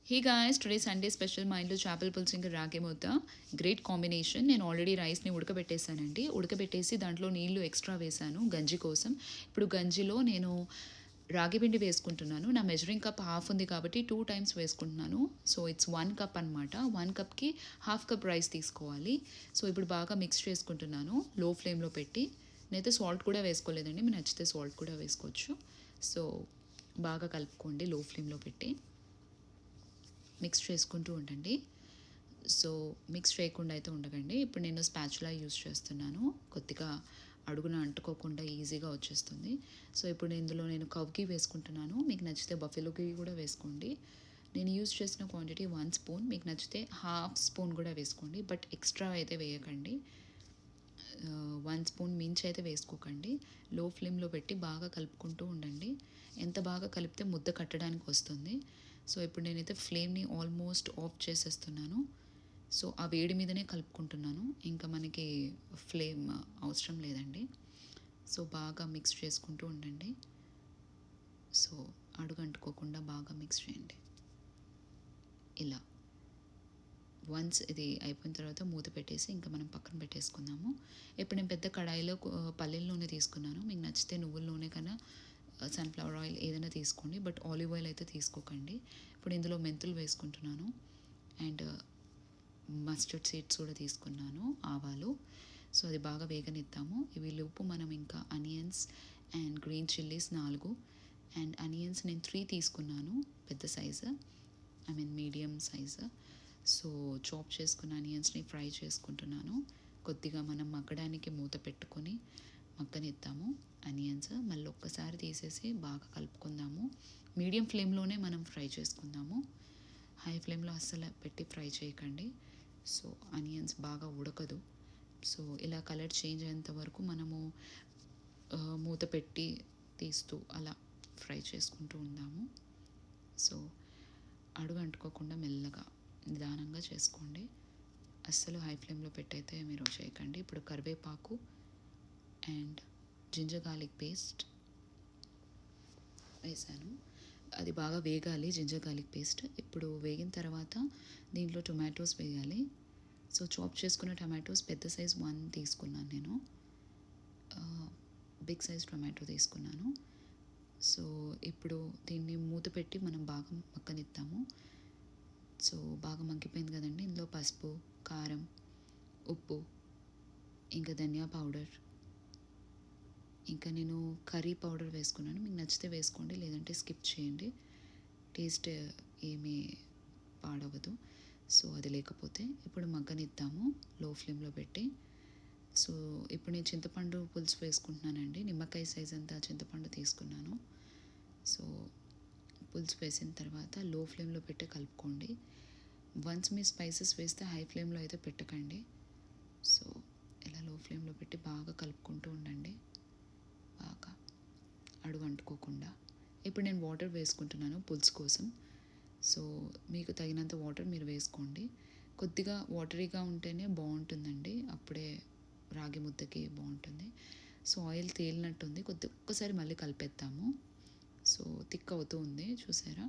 Hey guys, today Sunday special మా ఇంట్లో చేపల పులుసు ఇంకా రాగి ముద్ద. Great combination. నేను ఆల్రెడీ రైస్ని ఉడకబెట్టేశానండి. ఉడకబెట్టేసి దాంట్లో నీళ్లు ఎక్స్ట్రా వేశాను గంజి కోసం. ఇప్పుడు గంజిలో నేను రాగి పిండి వేసుకుంటున్నాను. నా మెజరింగ్ కప్ హాఫ్ ఉంది కాబట్టి 2 టైమ్స్ వేసుకుంటున్నాను. సో ఇట్స్ 1 కప్ అనమాట. 1 కప్కి హాఫ్ కప్ రైస్ తీసుకోవాలి. సో ఇప్పుడు బాగా మిక్స్ చేసుకుంటున్నాను లో ఫ్లేమ్లో పెట్టి. నేనైతే సాల్ట్ కూడా వేసుకోలేదండి, మీరు నచ్చితే సాల్ట్ కూడా వేసుకోవచ్చు. సో బాగా కలుపుకోండి లో ఫ్లేమ్లో పెట్టి. మిక్స్ చేసుకుంటూ ఉండండి. సో మిక్స్ చేయకుండా అయితే ఉండకండి. ఇప్పుడు నేను స్పాచులా యూస్ చేస్తున్నాను, కొద్దిగా అడుగున అంటుకోకుండా ఈజీగా వచ్చేస్తుంది. సో ఇప్పుడు ఇందులో నేను కవ్కి వేసుకుంటున్నాను. మీకు నచ్చితే బఫెలోకి కూడా వేసుకోండి. నేను యూస్ చేసిన క్వాంటిటీ 1 స్పూన్. మీకు నచ్చితే హాఫ్ స్పూన్ కూడా వేసుకోండి, బట్ ఎక్స్ట్రా అయితే వేయకండి. 1 స్పూన్ మించి అయితే వేసుకోకండి. లో ఫ్లేమ్లో పెట్టి బాగా కలుపుకుంటూ ఉండండి. ఎంత బాగా కలిపితే ముద్ద కట్టడానికి వస్తుంది. సో ఇప్పుడు నేనైతే ఫ్లేమ్ని ఆల్మోస్ట్ ఆఫ్ చేసేస్తున్నాను. సో ఆ వేడి మీదనే కలుపుకుంటున్నాను, ఇంకా మనకి ఫ్లేమ్ అవసరం లేదండి. సో బాగా మిక్స్ చేసుకుంటూ ఉండండి. సో అడుగు అంటుకోకుండా బాగా మిక్స్ చేయండి ఇలా. వన్స్ ఇది అయిపోయిన తర్వాత మూత పెట్టేసి ఇంకా మనం పక్కన పెట్టేసుకుందాము. ఇప్పుడు నేను పెద్ద కడాయిలో పల్లీల నూనె తీసుకున్నాను. మీకు నచ్చితే నువ్వుల నూనె కన్నా సన్ఫ్లవర్ ఆయిల్ ఏదైనా తీసుకోండి, బట్ ఆలివ్ ఆయిల్ అయితే తీసుకోకండి. ఇప్పుడు ఇందులో మెంతులు వేసుకుంటున్నాను అండ్ మస్టర్డ్ సీడ్స్ కూడా తీసుకున్నాను, ఆవాలు. సో అది బాగా వేగనిద్దాము. ఇవి లోపు మనం ఇంకా onions and green chillies 4 and onions నేను 3 తీసుకున్నాను, పెద్ద size, I mean medium size. So chop చేసుకున్న ఆనియన్స్ని ఫ్రై చేసుకుంటున్నాను. కొద్దిగా మనం మగ్గడానికి మూత పెట్టుకొని మగ్గనిద్దాము ఆనియన్స్. మళ్ళీ ఒక్కసారి తీసేసి బాగా కలుపుకుందాము. మీడియం ఫ్లేమ్లోనే మనం ఫ్రై చేసుకుందాము, హై ఫ్లేమ్లో అస్సలు పెట్టి ఫ్రై చేయకండి. సో ఆనియన్స్ బాగా ఉడకదు. సో ఇలా కలర్ చేంజ్ అయ్యేంత వరకు మనము మూత పెట్టి తీస్తూ అలా ఫ్రై చేసుకుంటూ ఉందాము. సో అడుగు అంటుకోకుండా మెల్లగా నిదానంగా చేసుకోండి. అస్సలు హై ఫ్లేమ్లో పెట్టయితే మీరు చేయకండి. ఇప్పుడు కరివేపాకు అండ్ జింజర్ గార్లిక్ పేస్ట్ వేసాను. అది బాగా వేగాలి, జింజర్ గార్లిక్ పేస్ట్. ఇప్పుడు వేగిన తర్వాత దీంట్లో టొమాటోస్ వేయాలి. సో చాప్ చేసుకున్న టమాటోస్ పెద్ద సైజ్ 1 తీసుకున్నాను నేను, బిగ్ సైజ్ టొమాటో తీసుకున్నాను. సో ఇప్పుడు దీన్ని మూత పెట్టి మనం బాగా మగ్గనిద్దాము. సో బాగా మగ్గిపోయింది కదండి. ఇందులో పసుపు, కారం, ఉప్పు, ఇంకా ధనియా పౌడర్, ఇంకా నేను కర్రీ పౌడర్ వేసుకున్నాను. మీకు నచ్చితే వేసుకోండి, లేదంటే స్కిప్ చేయండి. టేస్ట్ ఏమీ పాడవదు. సో అది లేకపోతే ఇప్పుడు మగ్గనిద్దాము లో ఫ్లేమ్లో పెట్టి. సో ఇప్పుడు నేను చింతపండు పులుసు వేసుకుంటున్నానండి. నిమ్మకాయ సైజ్ అంతా చింతపండు తీసుకున్నాను. సో పులుసు వేసిన తర్వాత లో ఫ్లేమ్లో పెట్టి కలుపుకోండి. వన్స్ మీ స్పైసెస్ వేస్తే హై ఫ్లేమ్లో అయితే పెట్టకండి. సో ఇలా లో ఫ్లేమ్లో పెట్టి బాగా కలుపుకుంటూ ఉండండి, బాగా అడుగు అంటుకోకుండా. ఇప్పుడు నేను వాటర్ వేసుకుంటున్నాను పులుసు కోసం. సో మీకు తగినంత వాటర్ మీరు వేసుకోండి. కొద్దిగా వాటరీగా ఉంటేనే బాగుంటుందండి, అప్పుడే రాగి ముద్దకి బాగుంటుంది. సో ఆయిల్ తేలినట్టుంది, ఒక్కసారి మళ్ళీ కలిపేద్దాము. సో థిక్ అవుతూ ఉంది చూసారా.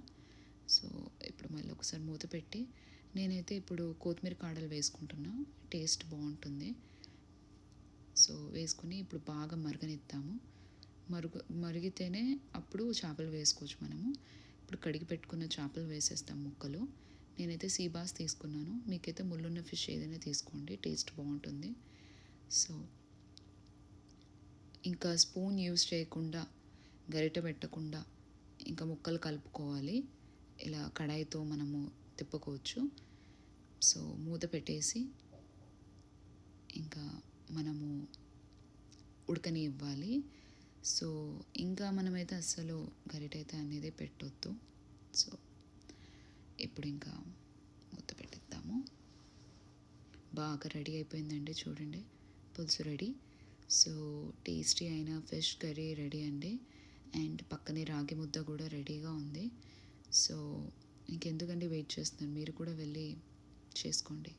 సో ఇప్పుడు మళ్ళీ ఒకసారి మూత పెట్టి నేనైతే ఇప్పుడు కొత్తిమీర కాడలు వేసుకుంటున్నా, టేస్ట్ బాగుంటుంది. సో వేసుకుని ఇప్పుడు బాగా మరగనిద్దాము. మరిగితేనే అప్పుడు చేపలు వేసుకోవచ్చు మనము. ఇప్పుడు కడిగి పెట్టుకున్న చేపలు వేసేస్తాం ముక్కలు. నేనైతే సీబాస్ తీసుకున్నాను, మీకైతే ముళ్ళున్న ఫిష్ ఏదైనా తీసుకోండి, టేస్ట్ బాగుంటుంది. సో ఇంకా స్పూన్ యూస్ చేయకుండా, గరిటె పెట్టకుండా ఇంకా ముక్కలు కలుపుకోవాలి. ఇలా కడాయితో మనము తిప్పుకోవచ్చు. సో మూత పెట్టేసి ఇంకా మనము ఉడకని ఇవ్వాలి. సో ఇంకా మనమైతే అస్సలు గరిటైతే అనేది పెట్టొద్దు. సో ఇప్పుడు ఇంకా మూత పెట్టేద్దాము. బాగా రెడీ అయిపోయిందండి, చూడండి పులుసు రెడీ. సో టేస్టీ అయిన ఫిష్ కర్రీ రెడీ అండి. అండ్ పక్కనే రాగి ముద్ద కూడా రెడీగా ఉంది. సో ఇంకెందుకండి వెయిట్ చేస్తున్నారు, మీరు కూడా వెళ్ళి చేసుకోండి.